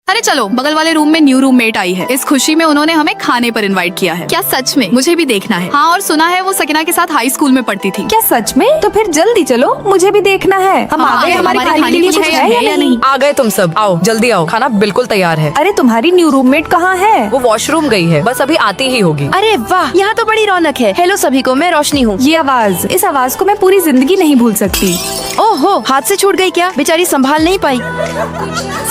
अरे चलो, बगल वाले रूम में न्यू रूममेट आई है। इस खुशी में उन्होंने हमें खाने पर इनवाइट किया है। क्या सच में? मुझे भी देखना है। हाँ, और सुना है वो सकीना के साथ हाई स्कूल में पढ़ती थी। क्या सच में? तो फिर जल्दी चलो, मुझे भी देखना है। हम आ गए, हमारे खाने के लिए कुछ है या नहीं? आ गए तुम सब, आओ जल्दी आओ, खाना बिल्कुल तैयार है। अरे तुम्हारी न्यू रूममेट कहाँ है? वो वॉशरूम गई है, बस अभी आती ही होगी। अरे वाह, यहाँ तो बड़ी रौनक है। हेलो सभी को, मैं रोशनी हूँ। ये आवाज, इस आवाज को मैं पूरी जिंदगी नहीं भूल सकती। ओहो, हाथ से छूट गई क्या? बेचारी संभाल नहीं पाई।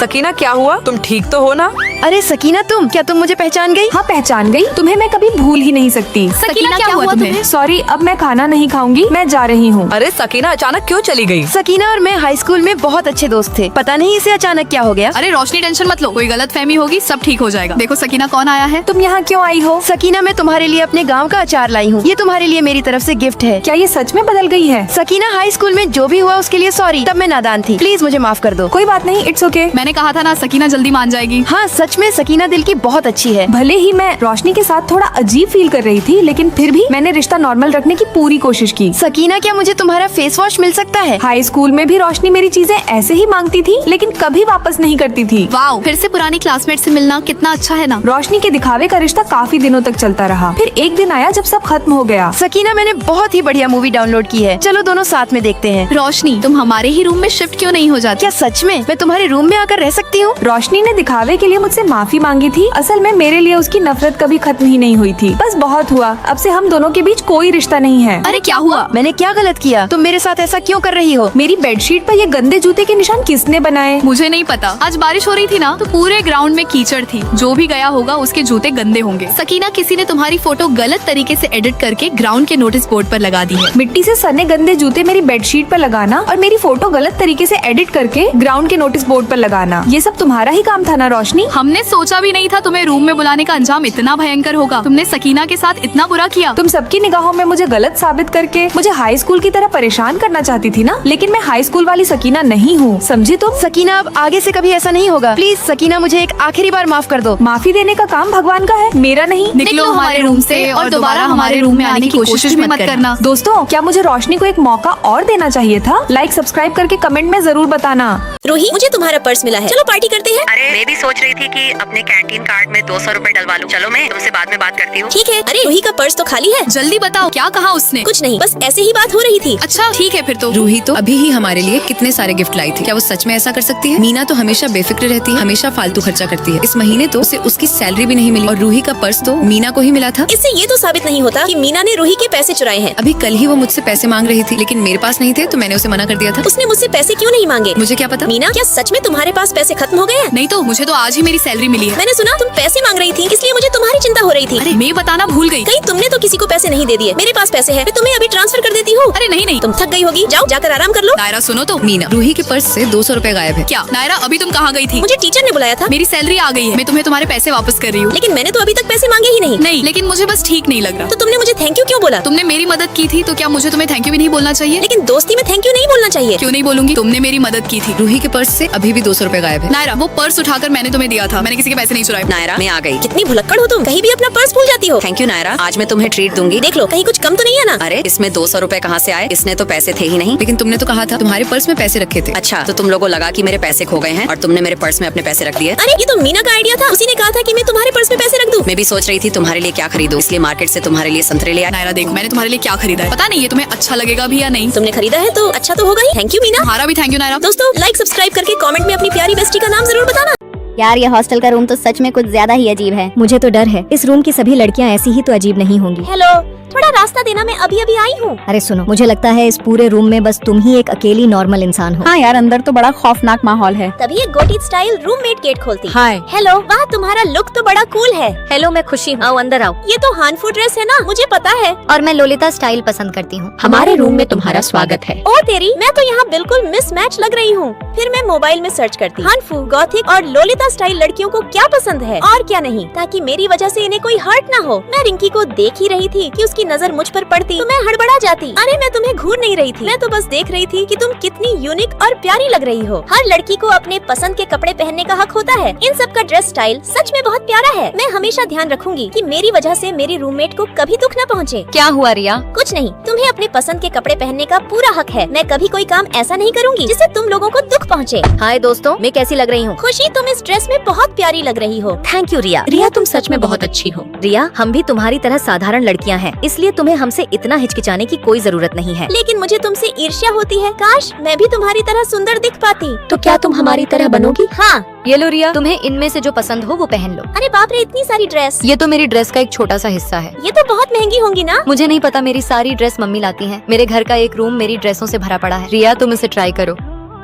सकीना क्या हुआ, तुम ठीक तो हो ना? अरे सकीना, क्या तुम मुझे पहचान गई? हाँ पहचान गई, तुम्हें मैं कभी भूल ही नहीं सकती। सकीना क्या हुआ तुम्हें? सॉरी, अब मैं खाना नहीं खाऊंगी, मैं जा रही हूँ। अरे सकीना अचानक क्यों चली गई? सकीना और मैं हाई स्कूल में बहुत अच्छे दोस्त थे, पता नहीं इसे अचानक क्या हो गया। अरे रोशनी, टेंशन मत लो, कोई गलत फहमी होगी, सब ठीक हो जाएगा। देखो सकीना, कौन आया है? तुम यहाँ क्यों आई हो? सकीना, मैं तुम्हारे लिए अपने गाँव का अचार लाई हूँ। ये तुम्हारे लिए मेरी तरफ से गिफ्ट है। क्या ये सच में बदल गई है? सकीना, हाई स्कूल में जो भी हुआ उसके लिए सॉरी, तब मैं नादान थी, प्लीज मुझे माफ कर दो। कोई बात नहीं, इट्स ओके। मैंने कहा था ना, सकीना जल्दी मान जाएगी। हाँ सच में सकीना दिल की बहुत अच्छी है। भले ही मैं रोशनी के साथ थोड़ा अजीब फील कर रही थी, लेकिन फिर भी मैंने रिश्ता नॉर्मल रखने की पूरी कोशिश की। सकीना, क्या मुझे तुम्हारा फेस वॉश मिल सकता है? हाई स्कूल में भी रोशनी मेरी चीजें ऐसे ही मांगती थी, लेकिन कभी वापस नहीं करती थी। वाओ, फिर से पुरानी क्लासमेट से मिलना कितना अच्छा है ना। रोशनी के दिखावे का रिश्ता काफी दिनों तक चलता रहा, फिर एक दिन आया जब सब खत्म हो गया। सकीना, मैंने बहुत ही बढ़िया मूवी डाउनलोड की है, चलो दोनों साथ में देखते हैं। रोशनी, तुम हमारे ही रूम में शिफ्ट क्यों नहीं हो जाती? क्या सच में मैं तुम्हारे रूम में आकर रह सकती हूँ? रोशनी ने दिखावे के लिए मुझसे माफी मांगी थी, असल में मेरे लिए उसकी नफरत कभी खत्म ही नहीं हुई थी। बस बहुत हुआ, अब से हम दोनों के बीच कोई रिश्ता नहीं है। अरे क्या हुआ? मैंने क्या गलत किया? तुम मेरे साथ ऐसा क्यों कर रही हो? मेरी बेडशीट पर ये गंदे जूते के निशान किसने बनाए? मुझे नहीं पता। आज बारिश हो रही थी ना, तो पूरे ग्राउंड में कीचड़ थी। जो भी गया होगा उसके जूते गंदे होंगे। सकीना, किसी ने तुम्हारी फोटो गलत तरीके से एडिट करके ग्राउंड के नोटिस बोर्ड पर लगा दी है। मिट्टी से सने गंदे जूते मेरी बेडशीट पर लगाना और मेरी फोटो गलत तरीके से एडिट करके ग्राउंड के नोटिस बोर्ड पर लगाना, ये सब तुम्हारा ही काम था ना रोशनी? हमने सोचा भी नहीं था तुम्हें रूम में बुलाने का अंजाम इतना भयंकर होगा। तुमने सकीना के साथ इतना बुरा किया। तुम सबकी निगाहों में मुझे गलत साबित करके मुझे हाई स्कूल की तरह परेशान करना चाहती थी ना, लेकिन मैं हाई स्कूल वाली सकीना नहीं हूँ, समझी तुम? सकीना, अब आगे से कभी ऐसा नहीं होगा। प्लीज सकीना, मुझे एक आखिरी बार माफ कर दो। माफी देने का काम भगवान का है, मेरा नहीं। निकलो हमारे रूम से और दोबारा हमारे रूम में आने की कोशिश भी मत करना। दोस्तों, क्या मुझे रोशनी को एक मौका और देना चाहिए था? लाइक सब्सक्राइब करके कमेंट में जरूर बताना। रूही, मुझे तुम्हारा पर्स मिला है, चलो पार्टी करते हैं। अरे मैं भी सोच रही थी कि अपने कैंटीन कार्ड में 200 रुपए डलवा लूं। चलो मैं तुमसे बाद में बात करती हूँ। ठीक है। अरे रूही का पर्स तो खाली है। जल्दी बताओ, क्या कहा उसने? कुछ नहीं, बस ऐसे ही बात हो रही थी। अच्छा ठीक है फिर तो। रूही तो अभी ही हमारे लिए कितने सारे गिफ्ट लाई थी, क्या वो सच में ऐसा कर सकती है? मीना तो हमेशा बेफिक्र रहती है, हमेशा फालतू खर्चा करती है। इस महीने तो उसे उसकी सैलरी भी नहीं मिली और रूही का पर्स तो मीना को ही मिला था। इससे ये तो साबित नहीं होता कि मीना ने रूही के पैसे चुराए हैं। अभी कल ही वो मुझसे पैसे मांग रही थी, लेकिन मेरे पास नहीं थे तो मैंने उसे मना कर दिया था। उसने मुझसे पैसे क्यों नहीं मांगे? मुझे क्या पता। मीना, क्या सच में तुम्हारे पास पैसे खत्म हो गए हैं? नहीं तो, मुझे तो आज ही मेरी सैलरी मिली है। मैंने सुना तुम पैसे मांग रही थी, इसलिए मुझे तुम्हारी चिंता हो रही थी। अरे मैं बताना भूल गई। कहीं तुमने तो किसी को पैसे नहीं दे दिए? मेरे पास पैसे हैं, मैं तुम्हें अभी ट्रांसफर कर देती हूँ। अरे नहीं नहीं, तुम थक गई होगी, जाओ जाकर आराम कर लो। नायरा सुनो तो। मीना, रूही के पर्स से 200 रुपए गायब है। क्या नायरा, अभी तुम कहाँ गई थी? मुझे टीचर ने बुलाया था। मेरी सैलरी आ गई है, मैं तुम्हें तुम्हारे पैसे वापस कर रही हूँ। लेकिन मैंने तो अभी तक पैसे मांगे ही नहीं। नहीं, लेकिन मुझे बस ठीक नहीं लग रहा। तो तुमने मुझे थैंक यू क्यों बोला? तुमने मेरी मदद की थी, तो क्या मुझे तुम्हें थैंक यू भी नहीं बोलना चाहिए? लेकिन दोस्ती में थैंक यू नहीं बोलना चाहिए। क्यों नहीं बोलूंगी, तुमने मेरी मदद की थी। रूही के पर्स से अभी भी 200 रुपए गायब है। नायरा, वो पर्स उठाकर मैंने तुम्हें दिया था, मैंने किसी के पैसे नहीं चुराए। नायरा, मैं आ गई। कितनी भुलक्कड़ हो तुम, कहीं भी अपना पर्स भूल जाती हो। थैंक यू नायरा, आज मैं तुम्हें ट्रीट दूंगी। देख लो, कहीं कुछ कम तो नहीं है ना? अरे इसमें 200 रुपए कहाँ से आए? इसने तो पैसे थे ही नहीं। लेकिन तुमने तो कहा था तुम्हारे पर्स में पैसे रखे थे। अच्छा, तो तुम लोगों को लगा कि मेरे पैसे खो गए हैं और तुमने मेरे पर्स में अपने पैसे रख दिए। अरे ये तो मीना का आइडिया था, उसी ने कहा था कि मैं तुम्हारे पर्स में पैसे रख दूं। मैं भी सोच रही थी तुम्हारे लिए क्या खरीदूं, इसलिए मार्केट से तुम्हारे लिए संतरे ले आई। नायरा देखो, मैंने तुम्हारे लिए क्या खरीदा है, पता नहीं ये तुम्हें अच्छा लगेगा भी या नहीं। तुमने खरीदा है तो अच्छा तो होगा ही। Thank you Meena. तुम्हारा भी थैंक यू नायरा। दोस्तों, लाइक सब्सक्राइब करके कमेंट में अपनी प्यारी बेस्टी का नाम जरूर बताना। यार, ये हॉस्टल का रूम तो सच में कुछ ज्यादा ही अजीब है। मुझे तो डर है इस रूम की सभी लड़कियां ऐसी ही तो अजीब नहीं होंगी। हेलो, थोड़ा रास्ता देना, मैं अभी अभी आई हूँ। अरे सुनो, मुझे लगता है इस पूरे रूम में बस तुम ही एक अकेली नॉर्मल इंसान हो। हाँ यार, अंदर तो बड़ा खौफनाक माहौल है। तभी एक गोटी स्टाइल रूममेट गेट खोलती। हाय। हेलो, वाह तुम्हारा लुक तो बड़ा कूल है। हेलो, मैं खुशी हूँ। आओ अंदर आओ। ये तो हानफू ड्रेस है ना, मुझे पता है। और मैं लोलिता स्टाइल पसंद करती हूँ। हमारे रूम में तुम्हारा स्वागत है। ओ तेरी, मैं तो यहाँ बिल्कुल मिसमैच लग रही हूँ। फिर मैं मोबाइल में सर्च करती हानफू, गॉथिक और लोलिता स्टाइल लड़कियों को क्या पसंद है और क्या नहीं, ताकि मेरी वजह से इन्हें कोई हर्ट ना हो। मैं रिंकी को देख ही रही थी कि उसकी नजर मुझ पर पड़ती तो मैं हड़बड़ा जाती। अरे मैं तुम्हें घूर नहीं रही थी, मैं तो बस देख रही थी कि तुम कितनी यूनिक और प्यारी लग रही हो। हर लड़की को अपने पसंद के कपड़े पहनने का हक होता है। इन सब का ड्रेस स्टाइल सच में बहुत प्यारा है। मैं हमेशा ध्यान रखूंगी कि मेरी वजह से मेरी रूममेट को कभी दुख न पहुँचे। क्या हुआ रिया? कुछ नहीं, तुम्हें अपने पसंद के कपड़े पहनने का पूरा हक है। मैं कभी कोई काम ऐसा नहीं करूँगी जिससे तुम लोगों को दुख पहुँचे। हाय दोस्तों, मैं कैसी लग रही हूँ? खुशी, तुम इस ड्रेस ड्रेस में बहुत प्यारी लग रही हो। थैंक यू रिया। रिया तुम सच में बहुत अच्छी हो। रिया हम भी तुम्हारी तरह साधारण लड़कियां हैं, इसलिए तुम्हें हमसे इतना हिचकिचाने की कोई जरूरत नहीं है। लेकिन मुझे तुमसे ईर्ष्या होती है। काश मैं भी तुम्हारी तरह सुंदर दिख पाती। तो क्या तुम हमारी तरह बनोगी? हाँ। ये लो रिया, तुम्हें इनमें से जो पसंद हो वो पहन लो। अरे बाप रे, इतनी सारी ड्रेस। ये तो मेरी ड्रेस का एक छोटा सा हिस्सा है। ये तो बहुत महंगी होंगी ना। मुझे नहीं पता, मेरी सारी ड्रेस मम्मी लाती हैं। मेरे घर का एक रूम मेरी ड्रेसों से भरा पड़ा है। रिया तुम इसे ट्राई करो।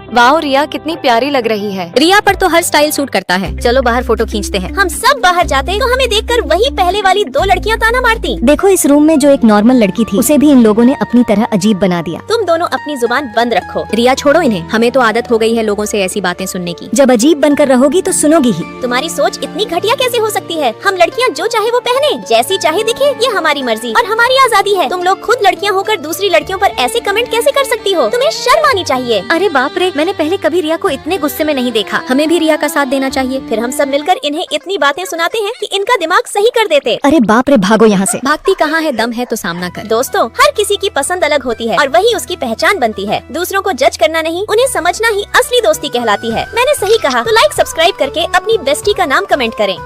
वाह रिया कितनी प्यारी लग रही है। रिया पर तो हर स्टाइल सूट करता है। चलो बाहर फोटो खींचते हैं। हम सब बाहर जाते तो हमें देखकर वही पहले वाली 2 लड़कियां ताना मारती। देखो इस रूम में जो एक नॉर्मल लड़की थी उसे भी इन लोगों ने अपनी तरह अजीब बना दिया। तुम दोनों अपनी जुबान बंद रखो। रिया छोड़ो इन्हें, हमें तो आदत हो गई है लोगों से ऐसी बातें सुनने की। जब अजीब बनकर रहोगी तो सुनोगी ही। तुम्हारी सोच इतनी घटिया कैसे हो सकती है? हम लड़कियां जो चाहे वो पहने, जैसी चाहे दिखे, ये हमारी मर्जी और हमारी आजादी है। तुम लोग खुद लड़कियां होकर दूसरी लड़कियों पर ऐसे कमेंट कैसे कर सकती हो? तुम्हें शर्म आनी चाहिए। अरे बाप रे, मैंने पहले कभी रिया को इतने गुस्से में नहीं देखा। हमें भी रिया का साथ देना चाहिए। फिर हम सब मिलकर इन्हें इतनी बातें सुनाते हैं कि इनका दिमाग सही कर देते। अरे बाप रे, भागो यहाँ से। भागती कहाँ है, दम है तो सामना कर। दोस्तों, हर किसी की पसंद अलग होती है और वही उसकी पहचान बनती है। दूसरों को जज करना नहीं, उन्हें समझना ही असली दोस्ती कहलाती है। मैंने सही कहा तो लाइक सब्सक्राइब करके अपनी बेस्टी का नाम कमेंट करें।